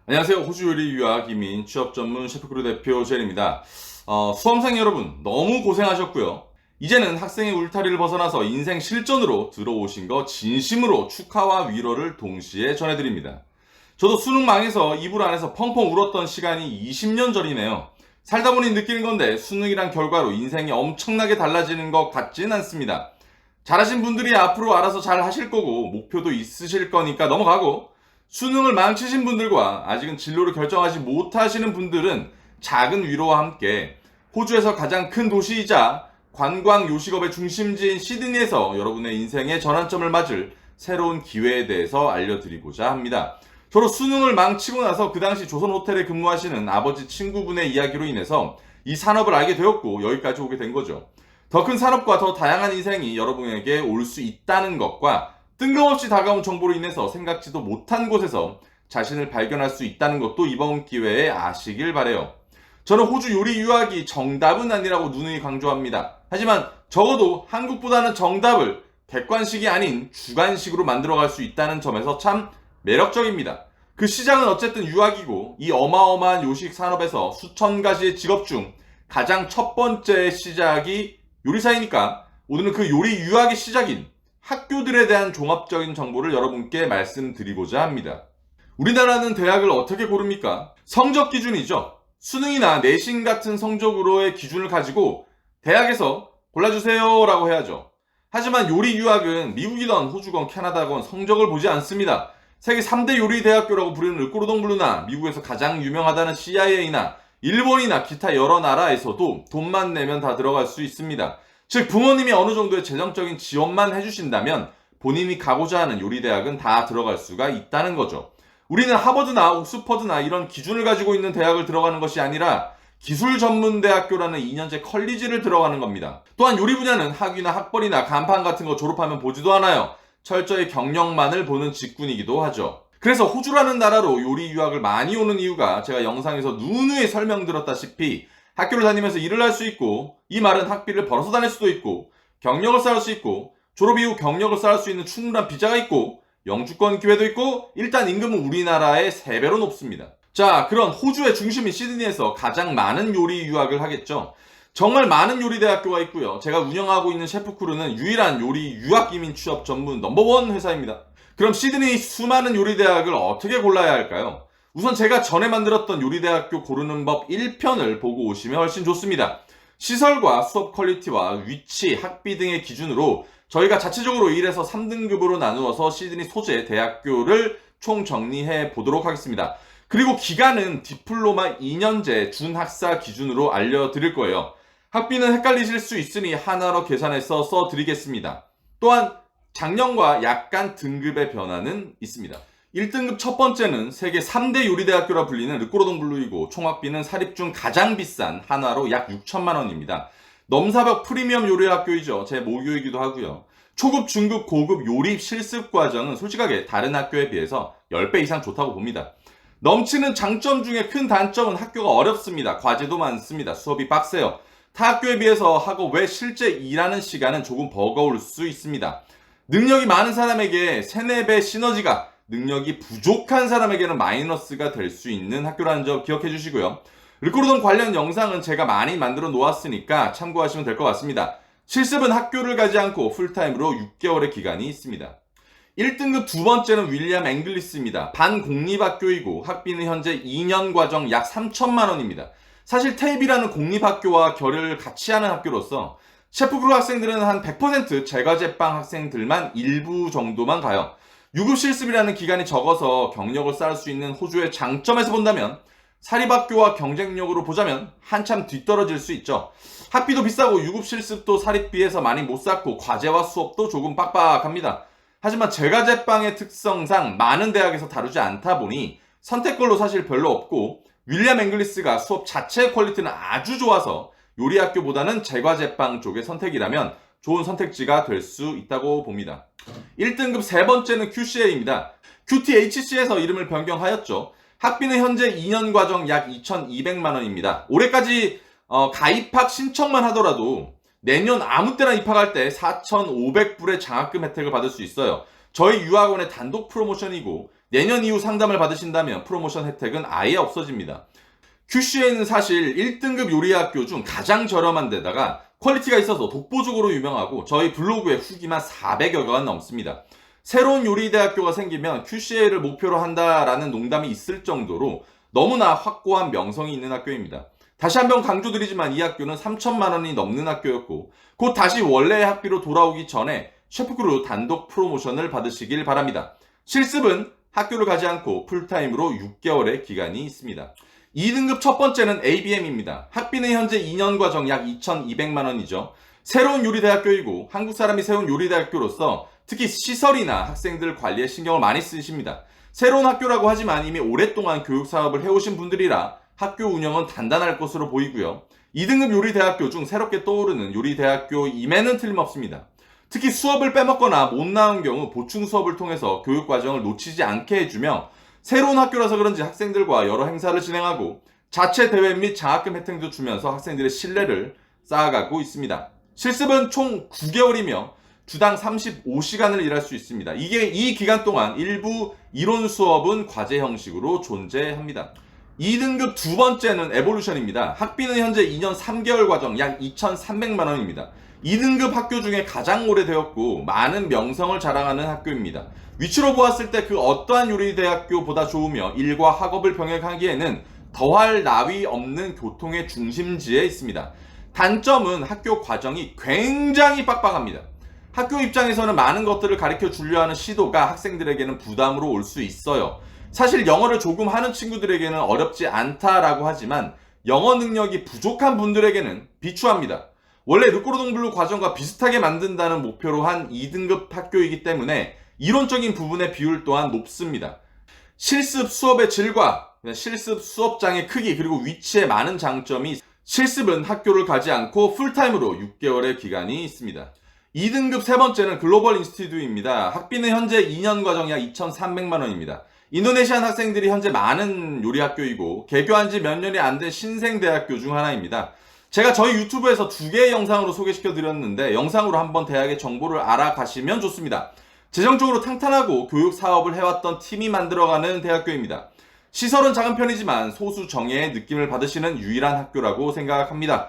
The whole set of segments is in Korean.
안녕하세요. 호주 요리 유학 이민 취업 전문 셰프크루 대표 제일입니다. 수험생 여러분 너무 고생하셨고요. 이제는 학생의 울타리를 벗어나서 인생 실전으로 들어오신 거 진심으로 축하와 위로를 동시에 전해드립니다. 저도 수능 망해서 이불 안에서 펑펑 울었던 시간이 20년 전이네요. 살다 보니 느끼는 건데 수능이란 결과로 인생이 엄청나게 달라지는 것 같진 않습니다. 잘하신 분들이 앞으로 알아서 잘 하실 거고 목표도 있으실 거니까 넘어가고, 수능을 망치신 분들과 아직은 진로를 결정하지 못하시는 분들은 작은 위로와 함께 호주에서 가장 큰 도시이자 관광 요식업의 중심지인 시드니에서 여러분의 인생의 전환점을 맞을 새로운 기회에 대해서 알려드리고자 합니다. 저로 수능을 망치고 나서 그 당시 조선호텔에 근무하시는 아버지 친구분의 이야기로 인해서 이 산업을 알게 되었고 여기까지 오게 된 거죠. 더 큰 산업과 더 다양한 인생이 여러분에게 올 수 있다는 것과 뜬금없이 다가온 정보로 인해서 생각지도 못한 곳에서 자신을 발견할 수 있다는 것도 이번 기회에 아시길 바래요. 저는 호주 요리 유학이 정답은 아니라고 누누이 강조합니다. 하지만 적어도 한국보다는 정답을 객관식이 아닌 주관식으로 만들어갈 수 있다는 점에서 참 매력적입니다. 그 시작은 어쨌든 유학이고, 이 어마어마한 요식 산업에서 수천 가지의 직업 중 가장 첫 번째 시작이 요리사이니까 오늘은 그 요리 유학의 시작인 학교들에 대한 종합적인 정보를 여러분께 말씀드리고자 합니다. 우리나라는 대학을 어떻게 고릅니까? 성적 기준이죠. 수능이나 내신 같은 성적으로의 기준을 가지고 대학에서 골라주세요 라고 해야죠. 하지만 요리 유학은 미국이건 호주건 캐나다건 성적을 보지 않습니다. 세계 3대 요리 대학교라고 부르는 르꼬르동블루나 미국에서 가장 유명하다는 CIA나 일본이나 기타 여러 나라에서도 돈만 내면 다 들어갈 수 있습니다. 즉 부모님이 어느 정도의 재정적인 지원만 해주신다면 본인이 가고자 하는 요리대학은 다 들어갈 수가 있다는 거죠. 우리는 하버드나 옥스퍼드나 이런 기준을 가지고 있는 대학을 들어가는 것이 아니라 기술전문대학교라는 2년제 컬리지를 들어가는 겁니다. 또한 요리 분야는 학위나 학벌이나 간판 같은 거 졸업하면 보지도 않아요. 철저히 경력만을 보는 직군이기도 하죠. 그래서 호주라는 나라로 요리 유학을 많이 오는 이유가 제가 영상에서 누누이 설명드렸다시피 학교를 다니면서 일을 할 수 있고, 이 말은 학비를 벌어서 다닐 수도 있고, 경력을 쌓을 수 있고, 졸업 이후 경력을 쌓을 수 있는 충분한 비자가 있고, 영주권 기회도 있고, 일단 임금은 우리나라의 3배로 높습니다. 자, 그런 호주의 중심인 시드니에서 가장 많은 요리 유학을 하겠죠. 정말 많은 요리 대학교가 있고요. 제가 운영하고 있는 셰프크루는 유일한 요리 유학 이민 취업 전문 넘버원 회사입니다. 그럼 시드니 수많은 요리 대학을 어떻게 골라야 할까요? 우선 제가 전에 만들었던 요리대학교 고르는 법 1편을 보고 오시면 훨씬 좋습니다. 시설과 수업 퀄리티와 위치, 학비 등의 기준으로 저희가 자체적으로 1에서 3등급으로 나누어서 시드니 소재 대학교를 총 정리해 보도록 하겠습니다. 그리고 기간은 디플로마 2년제 준학사 기준으로 알려드릴 거예요. 학비는 헷갈리실 수 있으니 하나로 계산해서 써드리겠습니다. 또한 작년과 약간 등급의 변화는 있습니다. 1등급 첫 번째는 세계 3대 요리대학교라 불리는 르꼬르동블루이고 총학비는 사립 중 가장 비싼 하나로 약 6천만 원입니다. 넘사벽 프리미엄 요리학교이죠. 제 모교이기도 하고요. 초급, 중급, 고급 요리 실습 과정은 솔직하게 다른 학교에 비해서 10배 이상 좋다고 봅니다. 넘치는 장점 중에 큰 단점은 학교가 어렵습니다. 과제도 많습니다. 수업이 빡세요. 타 학교에 비해서 학업 외 실제 일하는 시간은 조금 버거울 수 있습니다. 능력이 많은 사람에게 3, 4배 시너지가, 능력이 부족한 사람에게는 마이너스가 될 수 있는 학교라는 점 기억해 주시고요. 르꼬르동 관련 영상은 제가 많이 만들어 놓았으니까 참고하시면 될 것 같습니다. 실습은 학교를 가지 않고 풀타임으로 6개월의 기간이 있습니다. 1등급 두 번째는 윌리엄 앵글리스입니다. 반공립학교이고 학비는 현재 2년 과정 약 3천만 원입니다. 사실 테이비라는 공립학교와 결을 같이 하는 학교로서 셰프크루 학생들은 한 100% 제과제빵 학생들만 일부 정도만 가요. 유급 실습이라는 기간이 적어서 경력을 쌓을 수 있는 호주의 장점에서 본다면, 사립학교와 경쟁력으로 보자면 한참 뒤떨어질 수 있죠. 학비도 비싸고 유급 실습도 사립비에서 많이 못 쌓고 과제와 수업도 조금 빡빡합니다. 하지만 제과제빵의 특성상 많은 대학에서 다루지 않다 보니 선택권도 사실 별로 없고, 윌리엄 앵글리스가 수업 자체의 퀄리티는 아주 좋아서 요리학교보다는 제과제빵 쪽의 선택이라면 좋은 선택지가 될 수 있다고 봅니다. 1등급 세 번째는 QCA입니다. QTHC에서 이름을 변경하였죠. 학비는 현재 2년 과정 약 2,200만 원입니다. 올해까지 가입학 신청만 하더라도 내년 아무 때나 입학할 때 4,500불의 장학금 혜택을 받을 수 있어요. 저희 유학원의 단독 프로모션이고 내년 이후 상담을 받으신다면 프로모션 혜택은 아예 없어집니다. QCA는 사실 1등급 요리학교 중 가장 저렴한 데다가 퀄리티가 있어서 독보적으로 유명하고 저희 블로그에 후기만 400여 개가 넘습니다. 새로운 요리대학교가 생기면 QCA를 목표로 한다라는 농담이 있을 정도로 너무나 확고한 명성이 있는 학교입니다. 다시 한번 강조드리지만 이 학교는 3천만 원이 넘는 학교였고 곧 다시 원래의 학비로 돌아오기 전에 셰프크루 단독 프로모션을 받으시길 바랍니다. 실습은 학교를 가지 않고 풀타임으로 6개월의 기간이 있습니다. 2등급 첫 번째는 ABM입니다. 학비는 현재 2년 과정 약 2,200만 원이죠. 새로운 요리대학교이고 한국 사람이 세운 요리대학교로서 특히 시설이나 학생들 관리에 신경을 많이 쓰십니다. 새로운 학교라고 하지만 이미 오랫동안 교육사업을 해오신 분들이라 학교 운영은 단단할 것으로 보이고요. 2등급 요리대학교 중 새롭게 떠오르는 요리대학교임에는 틀림없습니다. 특히 수업을 빼먹거나 못 나온 경우 보충 수업을 통해서 교육과정을 놓치지 않게 해주며 새로운 학교라서 그런지 학생들과 여러 행사를 진행하고 자체 대회 및 장학금 혜택도 주면서 학생들의 신뢰를 쌓아가고 있습니다. 실습은 총 9개월이며 주당 35시간을 일할 수 있습니다. 이 기간 동안 일부 이론 수업은 과제 형식으로 존재합니다. 2등급 두 번째는 에볼루션입니다. 학비는 현재 2년 3개월 과정 약 2,300만 원입니다. 2등급 학교 중에 가장 오래되었고 많은 명성을 자랑하는 학교입니다. 위치로 보았을 때 그 어떠한 요리대학교보다 좋으며 일과 학업을 병행하기에는 더할 나위 없는 교통의 중심지에 있습니다. 단점은 학교 과정이 굉장히 빡빡합니다. 학교 입장에서는 많은 것들을 가르쳐 주려 하는 시도가 학생들에게는 부담으로 올 수 있어요. 사실 영어를 조금 하는 친구들에게는 어렵지 않다라고 하지만 영어 능력이 부족한 분들에게는 비추합니다. 원래 르꼬르동블루 과정과 비슷하게 만든다는 목표로 한 2등급 학교이기 때문에 이론적인 부분의 비율 또한 높습니다. 실습 수업의 질과 실습 수업장의 크기 그리고 위치에 많은 장점이 실습은 학교를 가지 않고 풀타임으로 6개월의 기간이 있습니다. 2등급 세 번째는 글로벌 인스티튜트입니다. 학비는 현재 2년 과정 약 2,300만 원입니다. 인도네시안 학생들이 현재 많은 요리학교이고 개교한 지 몇 년이 안 된 신생대학교 중 하나입니다. 제가 저희 유튜브에서 2개의 영상으로 소개시켜 드렸는데 영상으로 한번 대학의 정보를 알아가시면 좋습니다. 재정적으로 탄탄하고 교육 사업을 해왔던 팀이 만들어가는 대학교입니다. 시설은 작은 편이지만 소수 정예의 느낌을 받으시는 유일한 학교라고 생각합니다.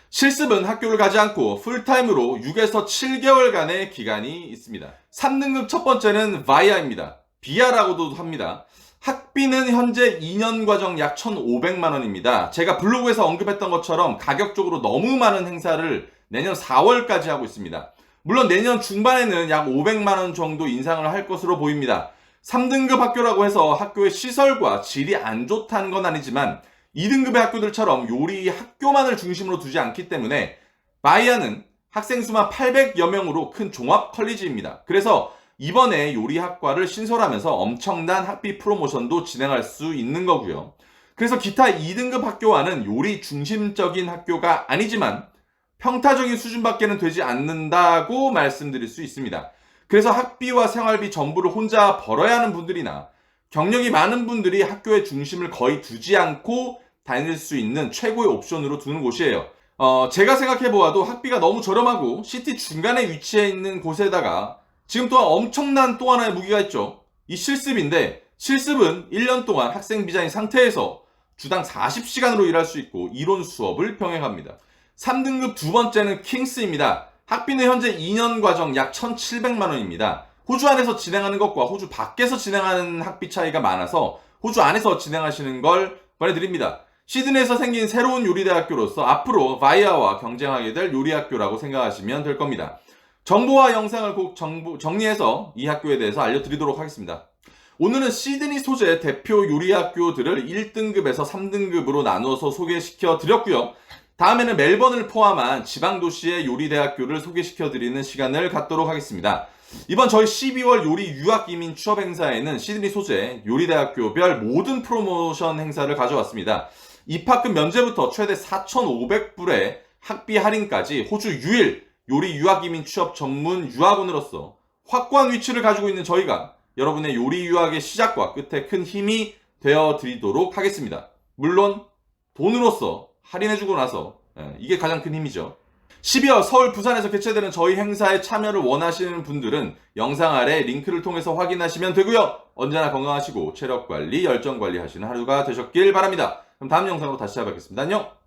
실습은 학교를 가지 않고 풀타임으로 6에서 7개월간의 기간이 있습니다. 3등급 첫 번째는 바이아입니다. 비아라고도 합니다. 학비는 현재 2년 과정 약 1,500만 원입니다. 제가 블로그에서 언급했던 것처럼 가격적으로 너무 많은 행사를 내년 4월까지 하고 있습니다. 물론 내년 중반에는 약 500만 원 정도 인상을 할 것으로 보입니다. 3등급 학교라고 해서 학교의 시설과 질이 안 좋다는 건 아니지만 2등급의 학교들처럼 요리 학교만을 중심으로 두지 않기 때문에 바이아는 학생 수만 800여 명으로 큰 종합 컬리지입니다. 그래서 이번에 요리학과를 신설하면서 엄청난 학비 프로모션도 진행할 수 있는 거고요. 그래서 기타 2등급 학교와는 요리 중심적인 학교가 아니지만 평타적인 수준밖에는 되지 않는다고 말씀드릴 수 있습니다. 그래서 학비와 생활비 전부를 혼자 벌어야 하는 분들이나 경력이 많은 분들이 학교의 중심을 거의 두지 않고 다닐 수 있는 최고의 옵션으로 두는 곳이에요. 제가 생각해보아도 학비가 너무 저렴하고 시티 중간에 위치해 있는 곳에다가 지금 또한 엄청난 또 하나의 무기가 있죠. 이 실습인데 실습은 1년 동안 학생 비자인 상태에서 주당 40시간으로 일할 수 있고 이론 수업을 병행합니다. 3등급 두 번째는 킹스입니다. 학비는 현재 2년 과정 약 1,700만 원입니다. 호주 안에서 진행하는 것과 호주 밖에서 진행하는 학비 차이가 많아서 호주 안에서 진행하시는 걸 권해드립니다. 시드니에서 생긴 새로운 요리대학교로서 앞으로 바이아와 경쟁하게 될 요리학교라고 생각하시면 될 겁니다. 정보와 영상을 꼭 정리해서 이 학교에 대해서 알려드리도록 하겠습니다. 오늘은 시드니 소재 대표 요리학교들을 1등급에서 3등급으로 나누어서 소개시켜 드렸고요. 다음에는 멜번을 포함한 지방도시의 요리대학교를 소개시켜 드리는 시간을 갖도록 하겠습니다. 이번 저희 12월 요리 유학이민 취업 행사에는 시드니 소재 요리대학교별 모든 프로모션 행사를 가져왔습니다. 입학금 면제부터 최대 4,500불의 학비 할인까지 호주 유일 요리 유학이민 취업 전문 유학원으로서 확고한 위치를 가지고 있는 저희가 여러분의 요리 유학의 시작과 끝에 큰 힘이 되어 드리도록 하겠습니다. 물론 돈으로서 할인해주고 나서 이게 가장 큰 힘이죠. 12월 서울, 부산에서 개최되는 저희 행사에 참여를 원하시는 분들은 영상 아래 링크를 통해서 확인하시면 되고요. 언제나 건강하시고 체력 관리, 열정 관리 하시는 하루가 되셨길 바랍니다. 그럼 다음 영상으로 다시 찾아뵙겠습니다. 안녕!